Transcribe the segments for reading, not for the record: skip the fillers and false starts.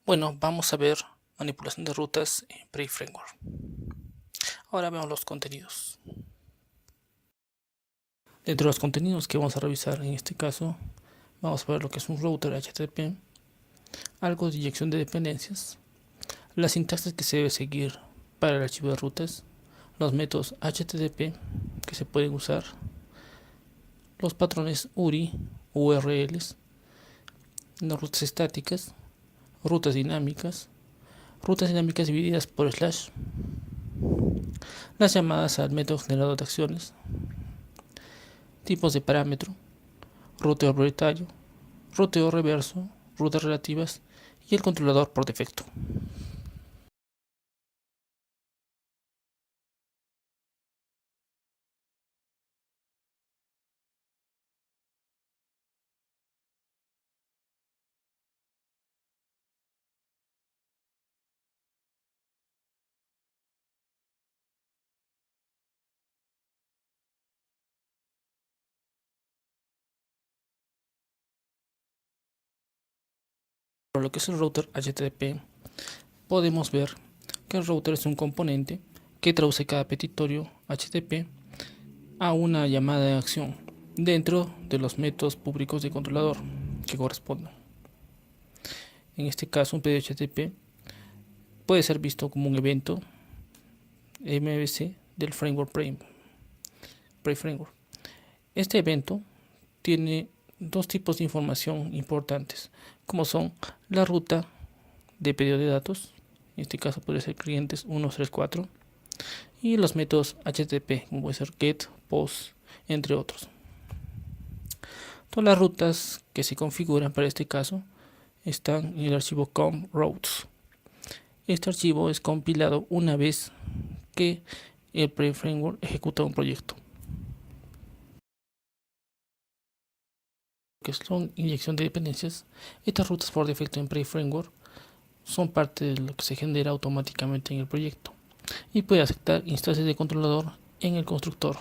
Bueno, vamos a ver manipulación de rutas en Prey Framework. Ahora veamos los contenidos. Dentro de los contenidos que vamos a revisar en este caso, vamos a ver lo que es un router HTTP, algo de inyección de dependencias, la sintaxis que se debe seguir para el archivo de rutas, los métodos HTTP que se pueden usar, los patrones URI, URLs, las rutas estáticas, rutas dinámicas divididas por slash, las llamadas al método generador de acciones, tipos de parámetro, ruteo prioritario, ruteo reverso, rutas relativas y el controlador por defecto. Por lo que es el router HTTP, podemos ver que el router es un componente que traduce cada petitorio HTTP a una llamada de acción dentro de los métodos públicos de controlador que correspondan. En este caso, un pedido HTTP puede ser visto como un evento MVC del framework Prey Framework. Este evento tiene dos tipos de información importantes, como son la ruta de pedido de datos, en este caso puede ser clientes 134, y los métodos HTTP, como puede ser get, post, entre otros. Todas las rutas que se configuran para este caso están en el archivo com.routes. Este archivo es compilado una vez que el Prey Framework ejecuta un proyecto. Que son inyección de dependencias, estas rutas por defecto en Prey Framework son parte de lo que se genera automáticamente en el proyecto y puede aceptar instancias de controlador en el constructor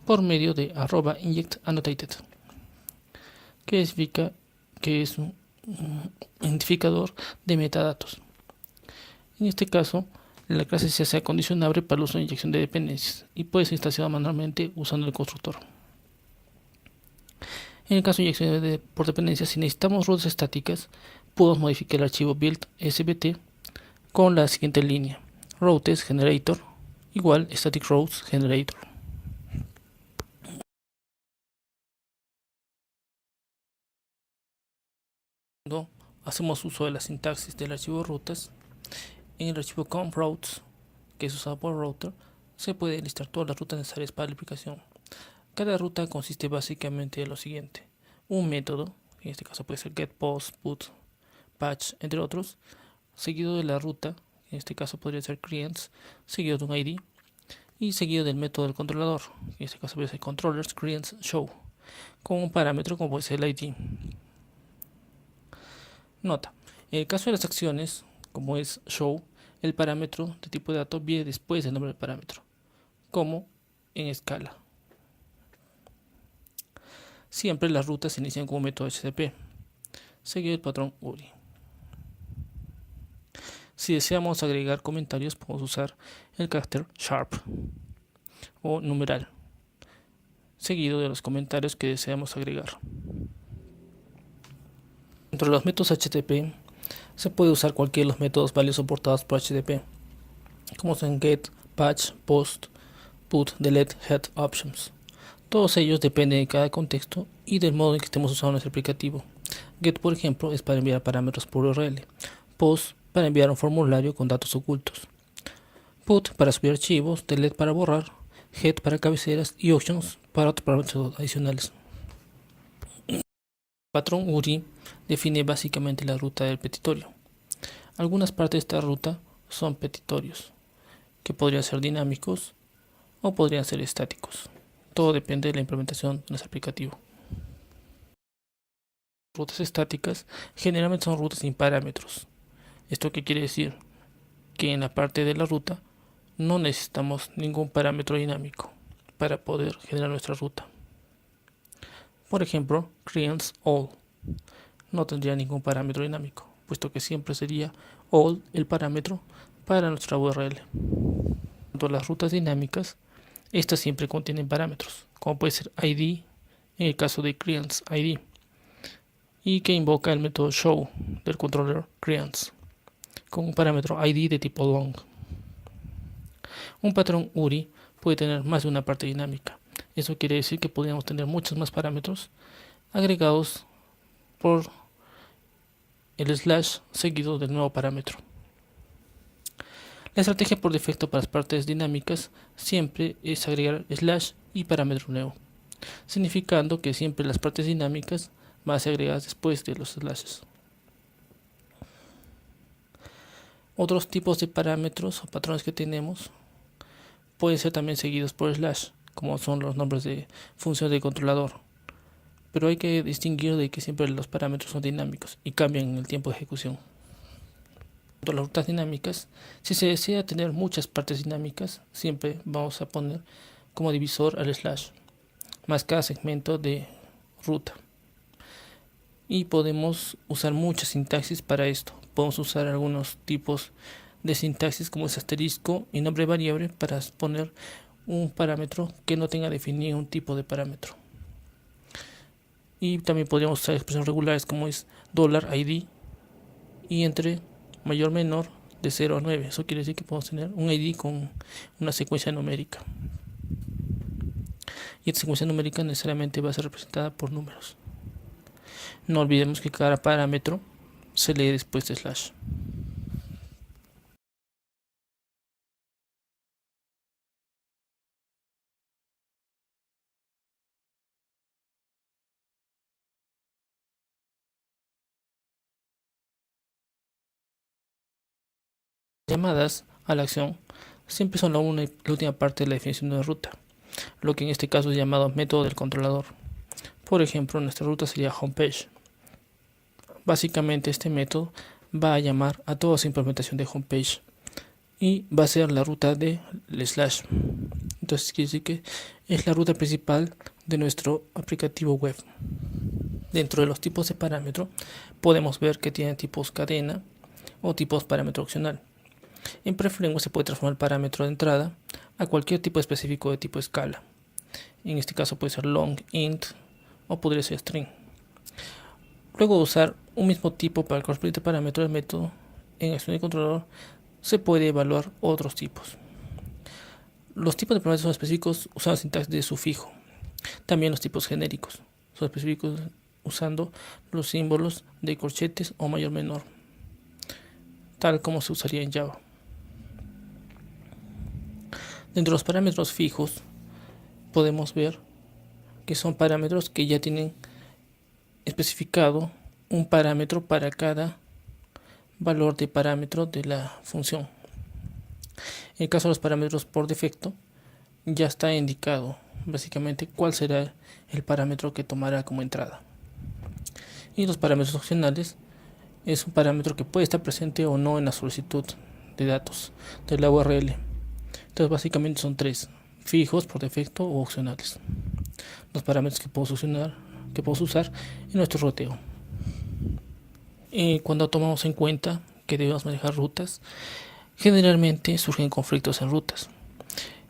por medio de @inject_annotated, que significa que es un identificador de metadatos. En este caso, la clase se hace acondicionable para el uso de inyección de dependencias y puede ser instanciada manualmente usando el constructor. En el caso de inyección por dependencias, si necesitamos rutas estáticas, podemos modificar el archivo build sbt con la siguiente línea: routes generator igual static routes generator. Cuando hacemos uso de la sintaxis del archivo rutas, en el archivo com.routes, que es usado por el router, se puede listar todas las rutas necesarias para la aplicación. Cada ruta consiste básicamente de lo siguiente: un método, en este caso puede ser get, post, put, patch, entre otros, seguido de la ruta, en este caso podría ser clients, seguido de un ID, y seguido del método del controlador, en este caso puede ser controllers clients show, con un parámetro como puede ser el ID. Nota: en el caso de las acciones, como es show, el parámetro de tipo de dato viene después del nombre del parámetro, como en escala. Siempre las rutas se inician con un método HTTP, seguido del patrón URI. Si deseamos agregar comentarios, podemos usar el carácter sharp o numeral, seguido de los comentarios que deseamos agregar. Dentro de los métodos HTTP se puede usar cualquiera de los métodos válidos soportados por HTTP, como son get, patch, post, put, delete, head, options. Todos ellos dependen de cada contexto y del modo en que estemos usando nuestro aplicativo. Get, por ejemplo, es para enviar parámetros por URL. Post para enviar un formulario con datos ocultos. Put para subir archivos, delete para borrar, head para cabeceras y options para otros parámetros adicionales. El patrón URI define básicamente la ruta del petitorio. Algunas partes de esta ruta son petitorios, que podrían ser dinámicos o podrían ser estáticos. Todo depende de la implementación de nuestro aplicativo. Rutas estáticas generalmente son rutas sin parámetros. ¿Esto qué quiere decir? Que en la parte de la ruta no necesitamos ningún parámetro dinámico para poder generar nuestra ruta. Por ejemplo, clients all no tendría ningún parámetro dinámico, puesto que siempre sería all el parámetro para nuestra URL. En cuanto a las rutas dinámicas, estas siempre contienen parámetros, como puede ser ID en el caso de creance ID, y que invoca el método show del controller creance con un parámetro ID de tipo long. Un patrón URI puede tener más de una parte dinámica. Eso quiere decir que podríamos tener muchos más parámetros agregados por el slash seguido del nuevo parámetro. La estrategia por defecto para las partes dinámicas siempre es agregar slash y parámetro nuevo, significando que siempre las partes dinámicas van a ser agregadas después de los slashes. Otros tipos de parámetros o patrones que tenemos pueden ser también seguidos por slash, como son los nombres de funciones de controlador, pero hay que distinguir de que siempre los parámetros son dinámicos y cambian en el tiempo de ejecución. Las rutas dinámicas, si se desea tener muchas partes dinámicas, siempre vamos a poner como divisor al slash más cada segmento de ruta, y podemos usar mucha sintaxis para esto. Podemos usar algunos tipos de sintaxis como es asterisco y nombre variable para poner un parámetro que no tenga definido un tipo de parámetro, y también podríamos usar expresiones regulares como es $id y entre mayor menor de 0 a 9. Eso quiere decir que podemos tener un ID con una secuencia numérica, y esta secuencia numérica necesariamente va a ser representada por números. No olvidemos que cada parámetro se lee después de slash. Llamadas a la acción siempre son la última parte de la definición de una ruta, lo que en este caso es llamado método del controlador. Por ejemplo, nuestra ruta sería homepage. Básicamente este método va a llamar a toda su implementación de homepage y va a ser la ruta del slash. Entonces quiere decir que es la ruta principal de nuestro aplicativo web. Dentro de los tipos de parámetro podemos ver que tienen tipos cadena o tipos parámetro opcional. En preflengua se puede transformar el parámetro de entrada a cualquier tipo específico de tipo escala. En este caso puede ser long, int o podría ser string. Luego de usar un mismo tipo para el correspondiente parámetro del método, en acción de controlador se puede evaluar otros tipos. Los tipos de parámetros son específicos usando sintaxis de sufijo. También los tipos genéricos son específicos usando los símbolos de corchetes o mayor menor, tal como se usaría en Java. Dentro de los parámetros fijos podemos ver que son parámetros que ya tienen especificado un parámetro para cada valor de parámetro de la función. En el caso de los parámetros por defecto, ya está indicado básicamente cuál será el parámetro que tomará como entrada. Y los parámetros opcionales es un parámetro que puede estar presente o no en la solicitud de datos de la URL. Entonces básicamente son tres: fijos por defecto o opcionales. Los parámetros que podemos usar en nuestro ruteo. Cuando tomamos en cuenta que debemos manejar rutas, generalmente surgen conflictos en rutas.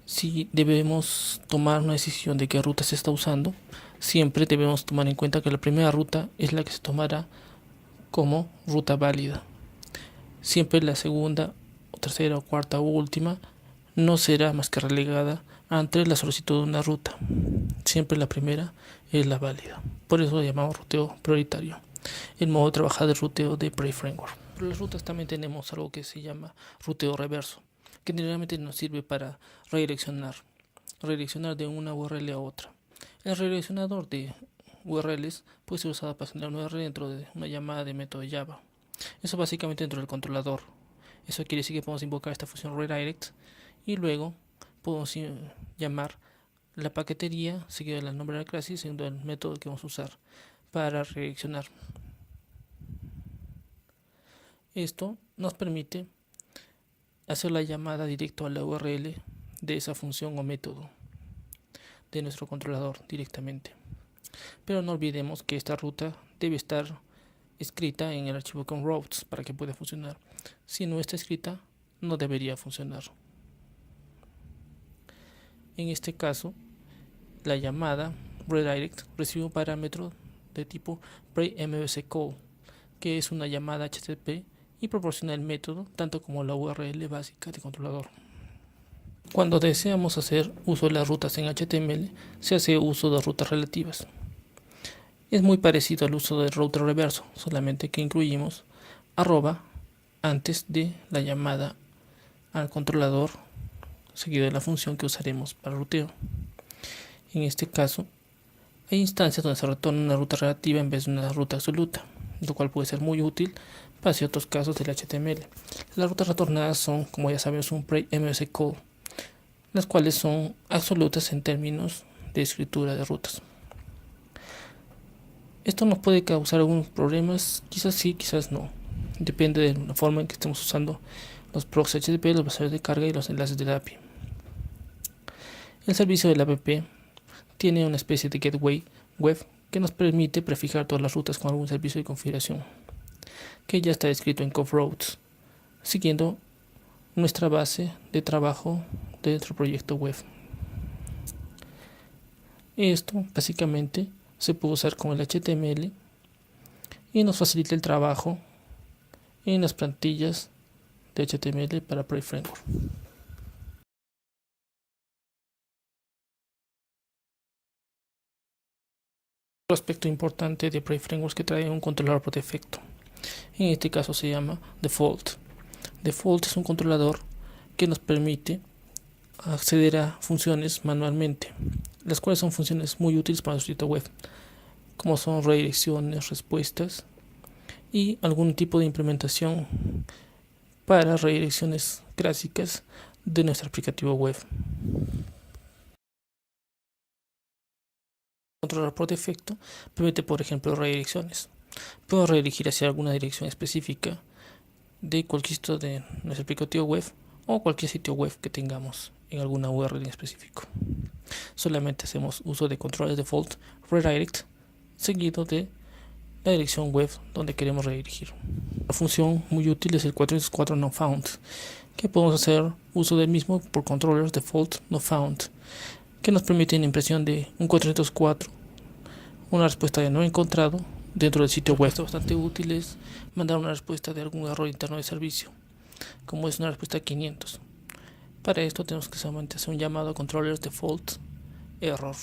Si debemos tomar una decisión de qué ruta se está usando, siempre debemos tomar en cuenta que la primera ruta es la que se tomará como ruta válida. Siempre la segunda, o tercera, o cuarta o última no será más que relegada ante la solicitud de una ruta. Siempre la primera es la válida. Por eso lo llamamos ruteo prioritario, el modo de trabajar del ruteo de Preframework. Pero las rutas también tenemos algo que se llama ruteo reverso, que generalmente nos sirve para redireccionar de una URL a otra. El redireccionador de URLs puede ser usado para generar una URL dentro de una llamada de método Java. Eso básicamente dentro del controlador. Eso quiere decir que podemos invocar esta función redirect y luego podemos llamar la paquetería seguido del nombre de la clase y seguido el método que vamos a usar para redireccionar. Esto nos permite hacer la llamada directo a la URL de esa función o método de nuestro controlador directamente. Pero no olvidemos que esta ruta debe estar escrita en el archivo con routes para que pueda funcionar. Si no está escrita, no debería funcionar. En este caso, la llamada redirect recibe un parámetro de tipo pre-mbscall, que es una llamada HTTP y proporciona el método tanto como la URL básica del controlador. Cuando deseamos hacer uso de las rutas en HTML, se hace uso de rutas relativas. Es muy parecido al uso del router reverso, solamente que incluimos arroba antes de la llamada al controlador, seguido de la función que usaremos para ruteo. En este caso, hay instancias donde se retorna una ruta relativa en vez de una ruta absoluta, lo cual puede ser muy útil para ciertos casos del HTML. Las rutas retornadas son, como ya sabemos, un pre-mbscall, las cuales son absolutas en términos de escritura de rutas. Esto nos puede causar algunos problemas, quizás sí, quizás no. Depende de la forma en que estemos usando los proxy HTTP, los basadores de carga y los enlaces de la API. El servicio de la app tiene una especie de gateway web que nos permite prefijar todas las rutas con algún servicio de configuración, que ya está descrito en CoffRoutes, siguiendo nuestra base de trabajo de nuestro proyecto web. Esto básicamente se puede usar con el HTML y nos facilita el trabajo en las plantillas de HTML para Prey Framework. Otro aspecto importante de Prey Framework es que trae un controlador por defecto. En este caso se llama Default. Default es un controlador que nos permite acceder a funciones manualmente, las cuales son funciones muy útiles para nuestro sitio web, como son redirecciones, respuestas y algún tipo de implementación para redirecciones clásicas de nuestro aplicativo web. El controlador por defecto permite, por ejemplo, redirecciones. Puedo redirigir hacia alguna dirección específica de cualquier sitio de nuestro aplicativo web o cualquier sitio web que tengamos en alguna URL en específico. Solamente hacemos uso de controles default redirect seguido de la dirección web donde queremos redirigir. La función muy útil es el 404 nofound, que podemos hacer uso del mismo por controllers default nofound, que nos permite una impresión de un 404, una respuesta de no encontrado dentro del sitio web. Esto es bastante útil es mandar una respuesta de algún error interno de servicio, como es una respuesta 500. Para esto tenemos que solamente hacer un llamado a controllers default error,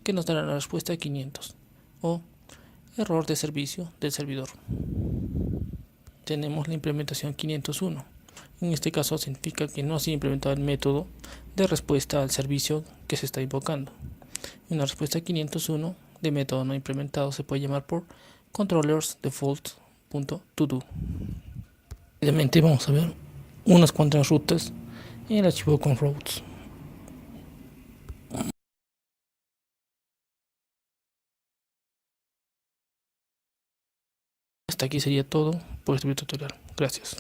que nos dará la respuesta 500 o error de servicio del servidor. Tenemos la implementación 501. En este caso significa que no se ha implementado el método de respuesta al servicio que se está invocando. Una respuesta 501 de método no implementado se puede llamar por controllers default.todo. Obviamente vamos a ver unas cuantas rutas en el archivo con routes. Hasta aquí sería todo por este video tutorial. Gracias.